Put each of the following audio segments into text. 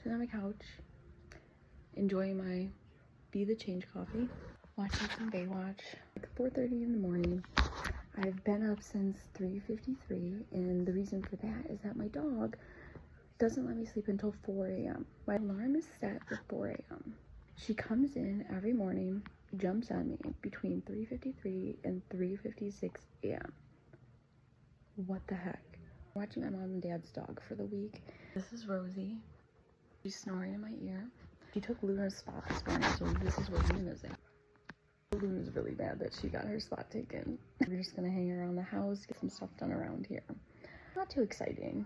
sitting on my couch, enjoying my Be the Change coffee, watching some Baywatch. Like 4:30 in the morning. I've been up since 3:53, and the reason for that is that my dog doesn't let me sleep until 4 a.m. My alarm is set for 4 a.m. She comes in every morning, jumps on me between 3:53 and 3:56 a.m. What the heck? Watching my mom and dad's dog for the week. This is Rosie. She's snoring in my ear. She took Luna's spot this morning, so this is where Luna's at. Luna's really mad that she got her spot taken. We're just gonna hang around the house, get some stuff done around here. Not too exciting.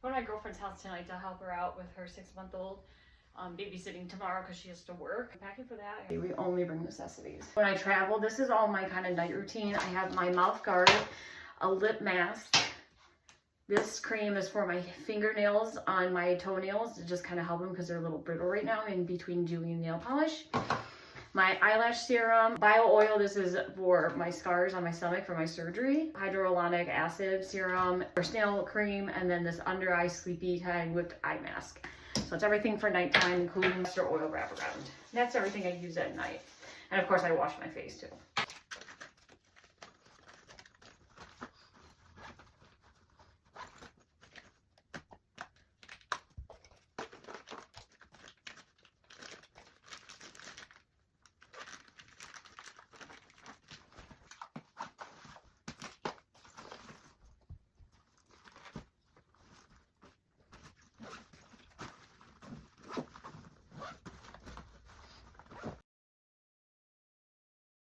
Going to my girlfriend's house tonight to help her out with her 6-month-old babysitting tomorrow because she has to work. I'm packing for that. We only bring necessities. When I travel, this is all my kind of night routine. I have my mouth guard, a lip mask. This cream is for my fingernails on my toenails to just kind of help them because they're a little brittle right now in between doing nail polish. My eyelash serum, bio oil, this is for my scars on my stomach for my surgery. Hyaluronic acid serum, or snail cream, and then this under eye sleepy kind whipped eye mask. So it's everything for nighttime, including castor oil wraparound. That's everything I use at night. And of course I wash my face too.